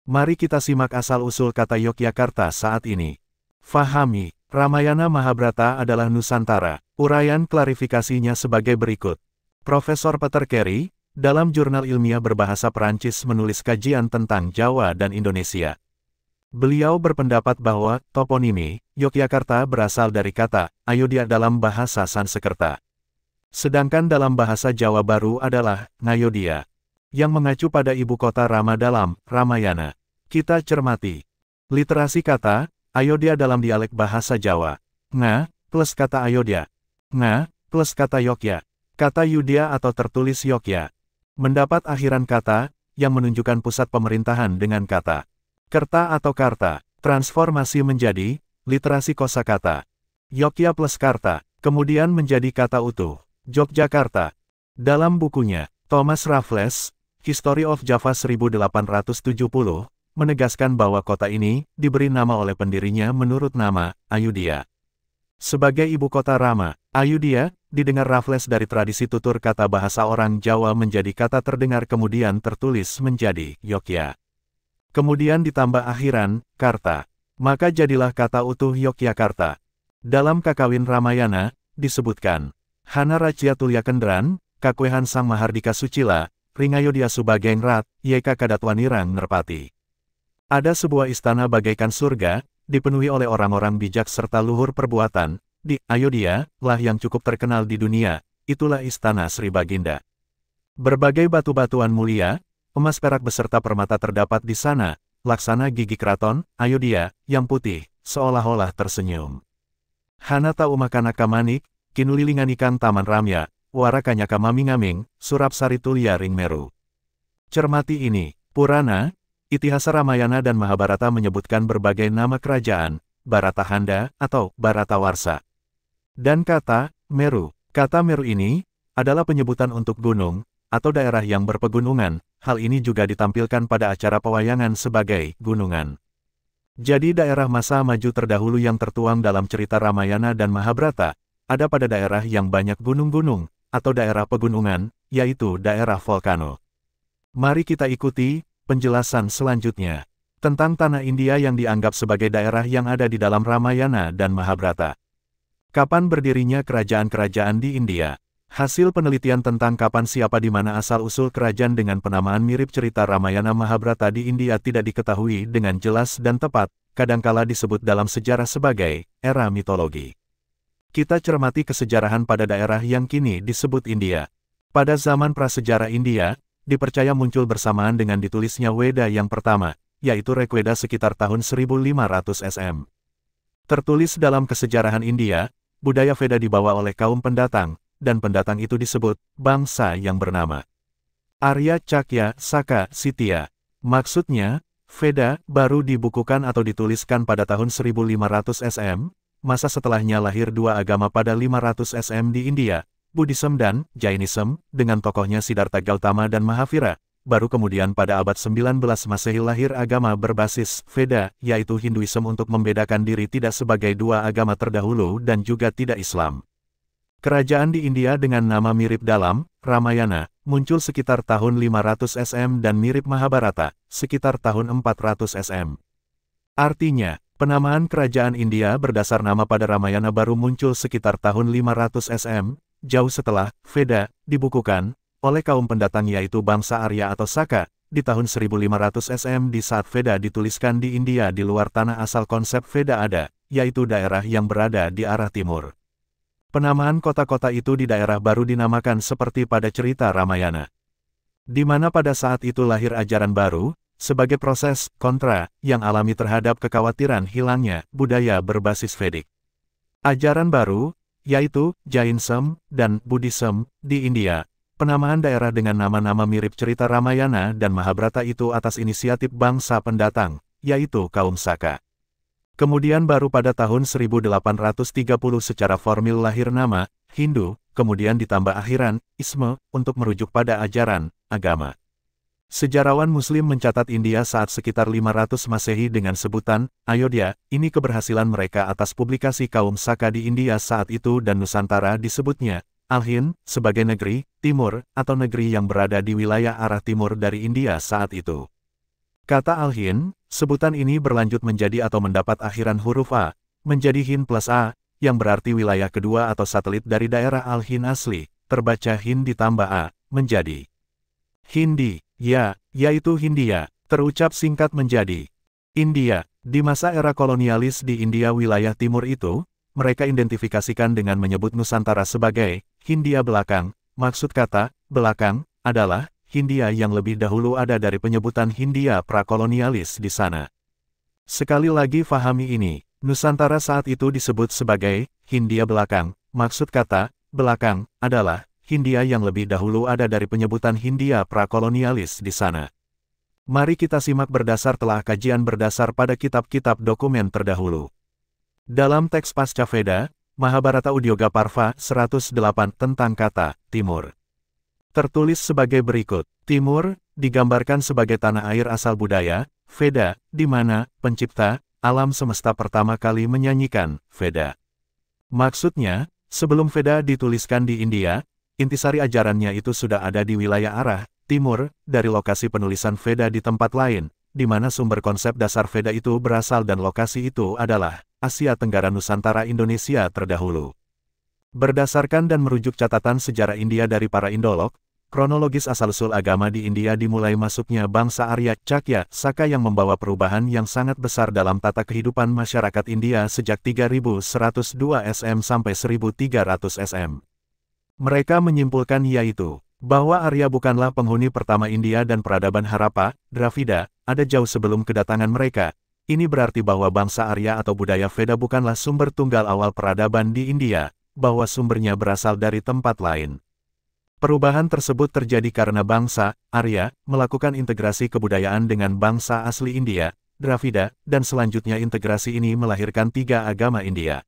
Mari kita simak asal-usul kata Yogyakarta saat ini. Fahami, Ramayana Mahabharata adalah Nusantara. Uraian klarifikasinya sebagai berikut. Profesor Peter Carey, dalam jurnal ilmiah berbahasa Perancis menulis kajian tentang Jawa dan Indonesia. Beliau berpendapat bahwa toponimi Yogyakarta berasal dari kata Ayodhya dalam bahasa Sanskerta. Sedangkan dalam bahasa Jawa Baru adalah Ngayodhya, yang mengacu pada ibu kota Rama dalam Ramayana. Kita cermati. Literasi kata Ayodhya dalam dialek bahasa Jawa. Nga plus kata Ayodhya. Nga plus kata Yogya. Kata Yudhya atau tertulis Yogya mendapat akhiran kata yang menunjukkan pusat pemerintahan dengan kata Kerta atau Karta. Transformasi menjadi literasi kosakata. Yogya plus Karta, kemudian menjadi kata utuh. Yogyakarta. Dalam bukunya, Thomas Raffles, History of Java 1870, menegaskan bahwa kota ini diberi nama oleh pendirinya menurut nama Ayudhya. Sebagai ibu kota Rama, Ayudhya didengar Raffles dari tradisi tutur kata bahasa orang Jawa menjadi kata terdengar kemudian tertulis menjadi Yogya. Kemudian ditambah akhiran, Karta. Maka jadilah kata utuh Yogyakarta. Dalam Kakawin Ramayana, disebutkan, Hana Rajya Tulya Kendran, Kakwehan Sang Mahardika Sucila, Ringayodhya Subageng Rat, Yeka Kadatwanirang Nerpati. Ada sebuah istana bagaikan surga, dipenuhi oleh orang-orang bijak serta luhur perbuatan, di Ayodhya, lah yang cukup terkenal di dunia, itulah istana Sri Baginda. Berbagai batu-batuan mulia, emas perak beserta permata terdapat di sana, laksana gigi keraton, Ayodhya, yang putih, seolah-olah tersenyum. Hanata umakanaka manik, kinulilinganikan taman ramya, warakanyaka mamingaming, surap sari tulya ring meru. Cermati ini, Purana, Itihasa Ramayana dan Mahabharata menyebutkan berbagai nama kerajaan, Baratahanda, atau Baratawarsa. Dan kata, Meru. Kata Meru ini, adalah penyebutan untuk gunung, atau daerah yang berpegunungan, hal ini juga ditampilkan pada acara pewayangan sebagai gunungan. Jadi daerah masa maju terdahulu yang tertuang dalam cerita Ramayana dan Mahabharata, ada pada daerah yang banyak gunung-gunung, atau daerah pegunungan, yaitu daerah volcano. Mari kita ikuti penjelasan selanjutnya tentang tanah India yang dianggap sebagai daerah yang ada di dalam Ramayana dan Mahabharata. Kapan berdirinya kerajaan-kerajaan di India? Hasil penelitian tentang kapan siapa di mana asal-usul kerajaan dengan penamaan mirip cerita Ramayana Mahabharata di India tidak diketahui dengan jelas dan tepat, kadangkala disebut dalam sejarah sebagai era mitologi. Kita cermati kesejarahan pada daerah yang kini disebut India. Pada zaman prasejarah India, dipercaya muncul bersamaan dengan ditulisnya Weda yang pertama, yaitu Rigveda sekitar tahun 1500 SM. Tertulis dalam kesejarahan India, budaya Veda dibawa oleh kaum pendatang, dan pendatang itu disebut bangsa yang bernama Arya Cakya Saka Sitya. Maksudnya, Veda baru dibukukan atau dituliskan pada tahun 1500 SM, masa setelahnya lahir dua agama pada 500 SM di India, Buddhism dan Jainism, dengan tokohnya Siddhartha Gautama dan Mahavira. Baru kemudian pada abad 19 Masehi lahir agama berbasis Veda, yaitu Hinduism untuk membedakan diri tidak sebagai dua agama terdahulu dan juga tidak Islam. Kerajaan di India dengan nama mirip dalam Ramayana, muncul sekitar tahun 500 SM dan mirip Mahabharata, sekitar tahun 400 SM. Artinya, penamaan kerajaan India berdasar nama pada Ramayana baru muncul sekitar tahun 500 SM, jauh setelah Veda dibukukan oleh kaum pendatang yaitu bangsa Arya atau Saka, di tahun 1500 SM di saat Veda dituliskan di India di luar tanah asal konsep Veda ada, yaitu daerah yang berada di arah timur. Penamaan kota-kota itu di daerah baru dinamakan seperti pada cerita Ramayana. Di mana pada saat itu lahir ajaran baru, sebagai proses kontra yang alami terhadap kekhawatiran hilangnya budaya berbasis Vedik. Ajaran baru, yaitu Jainism dan Buddhism, di India. Penamaan daerah dengan nama-nama mirip cerita Ramayana dan Mahabharata itu atas inisiatif bangsa pendatang, yaitu kaum Saka. Kemudian baru pada tahun 1830 secara formil lahir nama Hindu, kemudian ditambah akhiran Isme, untuk merujuk pada ajaran agama. Sejarawan Muslim mencatat India saat sekitar 500 Masehi dengan sebutan Ayodhya. Ini keberhasilan mereka atas publikasi kaum Saka di India saat itu dan Nusantara disebutnya Al-Hind, sebagai negeri timur, atau negeri yang berada di wilayah arah timur dari India saat itu. Kata Al-Hind, sebutan ini berlanjut menjadi atau mendapat akhiran huruf A, menjadi Hind plus A, yang berarti wilayah kedua atau satelit dari daerah Al-Hind asli, terbaca Hind ditambah A, menjadi Hindi, ya, yaitu Hindia, terucap singkat menjadi India. Di masa era kolonialis di India wilayah timur itu, mereka identifikasikan dengan menyebut Nusantara sebagai Hindia belakang. Maksud kata belakang adalah Hindia yang lebih dahulu ada dari penyebutan Hindia prakolonialis di sana. Sekali lagi fahami ini, Nusantara saat itu disebut sebagai Hindia belakang. Maksud kata belakang adalah Hindia yang lebih dahulu ada dari penyebutan Hindia prakolonialis di sana. Mari kita simak berdasar telah kajian berdasar pada kitab-kitab dokumen terdahulu. Dalam teks Pasca Veda, Mahabharata Udyoga Parva 108 tentang kata Timur. Tertulis sebagai berikut, Timur digambarkan sebagai tanah air asal budaya, Veda, di mana pencipta alam semesta pertama kali menyanyikan Veda. Maksudnya, sebelum Veda dituliskan di India, intisari ajarannya itu sudah ada di wilayah arah timur, dari lokasi penulisan Veda di tempat lain, di mana sumber konsep dasar Veda itu berasal dan lokasi itu adalah Asia Tenggara Nusantara Indonesia terdahulu. Berdasarkan dan merujuk catatan sejarah India dari para Indolog, kronologis asal-usul agama di India dimulai masuknya bangsa Arya, Cakya, Saka yang membawa perubahan yang sangat besar dalam tata kehidupan masyarakat India sejak 3102 SM sampai 1300 SM. Mereka menyimpulkan yaitu bahwa Arya bukanlah penghuni pertama India dan peradaban Harappa, Dravida, ada jauh sebelum kedatangan mereka. Ini berarti bahwa bangsa Arya atau budaya Veda bukanlah sumber tunggal awal peradaban di India, bahwa sumbernya berasal dari tempat lain. Perubahan tersebut terjadi karena bangsa Arya melakukan integrasi kebudayaan dengan bangsa asli India, Dravida, dan selanjutnya integrasi ini melahirkan 3 agama India.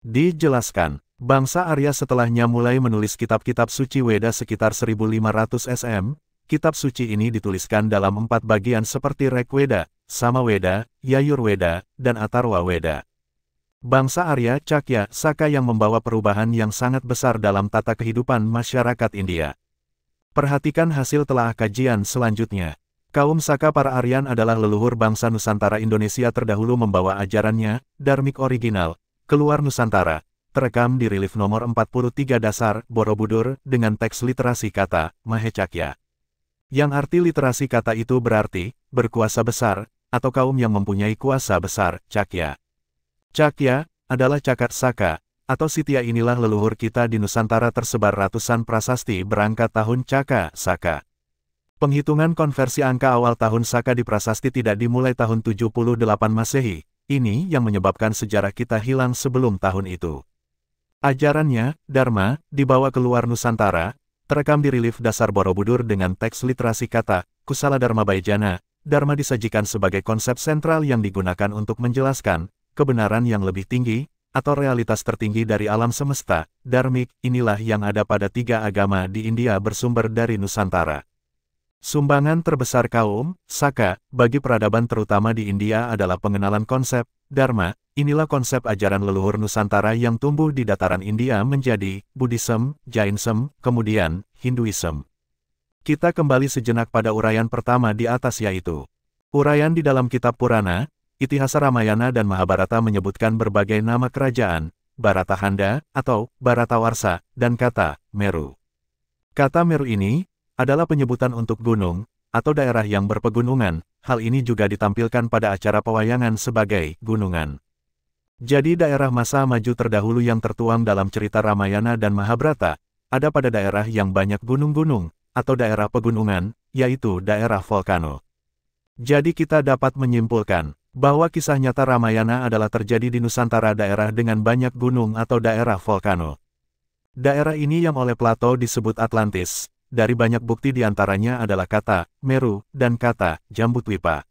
Dijelaskan, bangsa Arya setelahnya mulai menulis kitab-kitab suci Weda sekitar 1500 SM. Kitab suci ini dituliskan dalam 4 bagian seperti Rigveda, Samaveda, Yajurveda, dan Atharva Veda. Bangsa Arya, Cakya, Saka yang membawa perubahan yang sangat besar dalam tata kehidupan masyarakat India. Perhatikan hasil telah kajian selanjutnya. Kaum Saka para Aryan adalah leluhur bangsa Nusantara Indonesia terdahulu membawa ajarannya, Dharmik original, keluar Nusantara. Terekam di relief nomor 43 dasar, Borobudur, dengan teks literasi kata, Mahecakya. Yang arti literasi kata itu berarti, berkuasa besar, atau kaum yang mempunyai kuasa besar, Cakya. Cakya, adalah Cakat Saka, atau Sitya inilah leluhur kita di Nusantara tersebar ratusan prasasti berangkat tahun Caka, Saka. Penghitungan konversi angka awal tahun Saka di prasasti tidak dimulai tahun 78 Masehi, ini yang menyebabkan sejarah kita hilang sebelum tahun itu. Ajarannya, Dharma, dibawa keluar Nusantara, terekam di relief dasar Borobudur dengan teks literasi kata, Kusala Dharma Baijana. Dharma disajikan sebagai konsep sentral yang digunakan untuk menjelaskan kebenaran yang lebih tinggi, atau realitas tertinggi dari alam semesta. Dharmik, inilah yang ada pada 3 agama di India bersumber dari Nusantara. Sumbangan terbesar kaum Saka bagi peradaban terutama di India adalah pengenalan konsep Dharma. Inilah konsep ajaran leluhur Nusantara yang tumbuh di dataran India menjadi Buddhism, Jainism, kemudian Hinduism. Kita kembali sejenak pada uraian pertama di atas yaitu uraian di dalam kitab Purana, Itihasa Ramayana dan Mahabharata menyebutkan berbagai nama kerajaan, Bharatahanda atau Bharatawarsa, dan kata Meru. Kata Meru ini adalah penyebutan untuk gunung atau daerah yang berpegunungan. Hal ini juga ditampilkan pada acara pewayangan sebagai gunungan. Jadi daerah masa maju terdahulu yang tertuang dalam cerita Ramayana dan Mahabharata, ada pada daerah yang banyak gunung-gunung, atau daerah pegunungan, yaitu daerah volcano. Jadi kita dapat menyimpulkan, bahwa kisah nyata Ramayana adalah terjadi di Nusantara daerah dengan banyak gunung atau daerah volcano. Daerah ini yang oleh Plato disebut Atlantis, dari banyak bukti diantaranya adalah kata Meru dan kata Jambudvipa.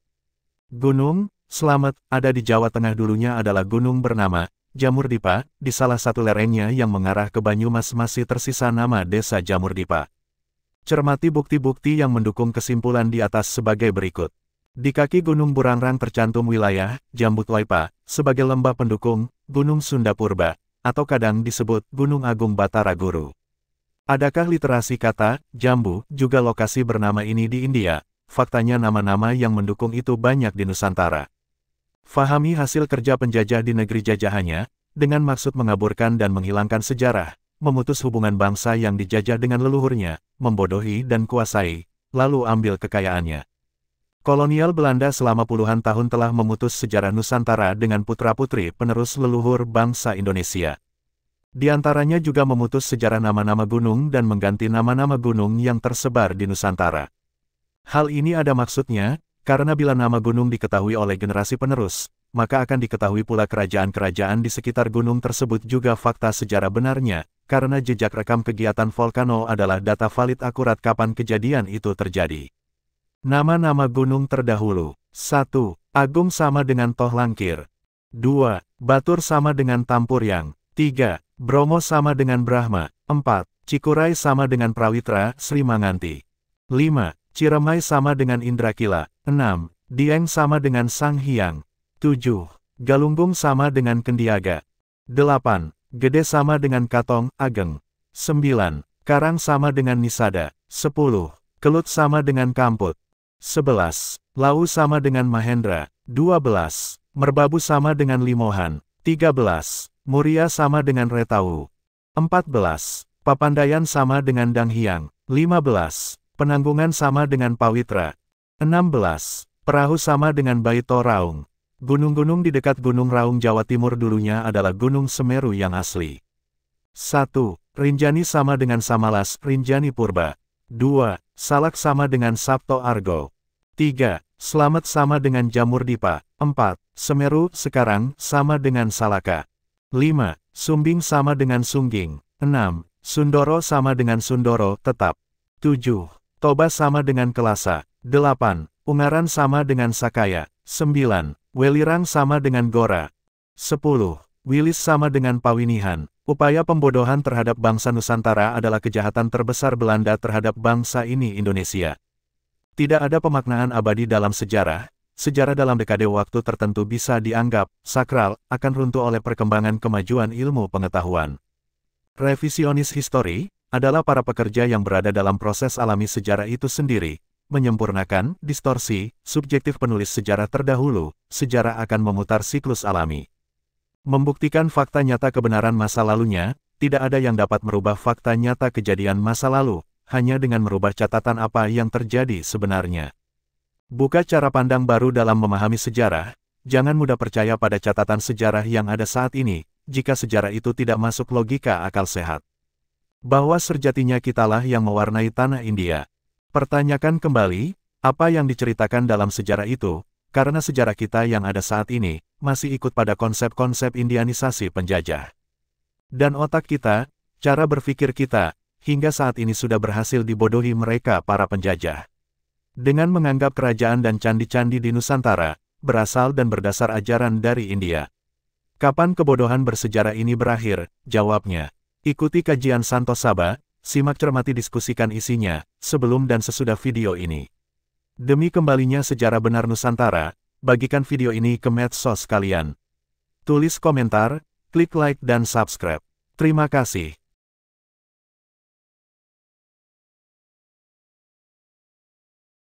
Gunung Slamet, ada di Jawa Tengah dulunya adalah gunung bernama Jamurdipa, di salah satu lerengnya yang mengarah ke Banyumas masih tersisa nama desa Jamurdipa. Cermati bukti-bukti yang mendukung kesimpulan di atas sebagai berikut. Di kaki Gunung Burangrang tercantum wilayah Jambudvipa, sebagai lembah pendukung Gunung Sunda Purba, atau kadang disebut Gunung Agung Batara Guru. Adakah literasi kata Jambu juga lokasi bernama ini di India? faktanya nama-nama yang mendukung itu banyak di Nusantara. Fahami hasil kerja penjajah di negeri jajahannya, dengan maksud mengaburkan dan menghilangkan sejarah, memutus hubungan bangsa yang dijajah dengan leluhurnya, membodohi dan kuasai, lalu ambil kekayaannya. Kolonial Belanda selama puluhan tahun telah memutus sejarah Nusantara dengan putra-putri penerus leluhur bangsa Indonesia. Di antaranya juga memutus sejarah nama-nama gunung dan mengganti nama-nama gunung yang tersebar di Nusantara. Hal ini ada maksudnya, karena bila nama gunung diketahui oleh generasi penerus, maka akan diketahui pula kerajaan-kerajaan di sekitar gunung tersebut juga fakta sejarah benarnya, karena jejak rekam kegiatan volcano adalah data valid akurat kapan kejadian itu terjadi. Nama-nama gunung terdahulu. 1. Agung sama dengan Toh Langkir. 2. Batur sama dengan Tampuriang. 3. Bromo sama dengan Brahma. 4. Cikuray sama dengan Prawitra, Sri Manganti. 5. Ciremai sama dengan Indrakila. 6. Dieng sama dengan Sang Hyang. 7. Galunggung sama dengan Kendiaga. 8. Gede sama dengan Katong, Ageng. 9. Karang sama dengan Nisada. 10. Kelut sama dengan Kamput. 11. Lau sama dengan Mahendra. 12. Merbabu sama dengan Limohan. 13. Muria sama dengan Retau. 14. Papandayan sama dengan Danghyang. 15. Penanggungan sama dengan Pawitra. 16. Perahu sama dengan Baito Raung. Gunung-gunung di dekat Gunung Raung Jawa Timur dulunya adalah Gunung Semeru yang asli. 1. Rinjani sama dengan Samalas, Rinjani Purba. 2. Salak sama dengan Sabto Argo. 3. Slamet sama dengan Jamur Dipa. 4. Semeru sekarang sama dengan Salaka. 5. Sumbing sama dengan Sungging. 6. Sundoro sama dengan Sundoro tetap. 7. Toba sama dengan Kelasa. 8. Ungaran sama dengan Sakaya. 9. Welirang sama dengan Gora. 10. Wilis sama dengan Pawinihan. Upaya pembodohan terhadap bangsa Nusantara adalah kejahatan terbesar Belanda terhadap bangsa ini Indonesia. Tidak ada pemaknaan abadi dalam sejarah. Sejarah dalam dekade waktu tertentu bisa dianggap sakral, akan runtuh oleh perkembangan kemajuan ilmu pengetahuan. Revisionis histori adalah para pekerja yang berada dalam proses alami sejarah itu sendiri, menyempurnakan, distorsi, subjektif penulis sejarah terdahulu, sejarah akan memutar siklus alami. Membuktikan fakta nyata kebenaran masa lalunya, tidak ada yang dapat merubah fakta nyata kejadian masa lalu, hanya dengan merubah catatan apa yang terjadi sebenarnya. Buka cara pandang baru dalam memahami sejarah, jangan mudah percaya pada catatan sejarah yang ada saat ini, jika sejarah itu tidak masuk logika akal sehat. Bahwa sejatinya kitalah yang mewarnai tanah India. Pertanyakan kembali, apa yang diceritakan dalam sejarah itu, karena sejarah kita yang ada saat ini, masih ikut pada konsep-konsep indianisasi penjajah. Dan otak kita, cara berpikir kita, hingga saat ini sudah berhasil dibodohi mereka para penjajah. Dengan menganggap kerajaan dan candi-candi di Nusantara, berasal dan berdasar ajaran dari India. Kapan kebodohan bersejarah ini berakhir? Jawabnya. Ikuti kajian Santo Saba, simak cermati diskusikan isinya, sebelum dan sesudah video ini. Demi kembalinya sejarah benar Nusantara, bagikan video ini ke medsos kalian. Tulis komentar, klik like dan subscribe. Terima kasih.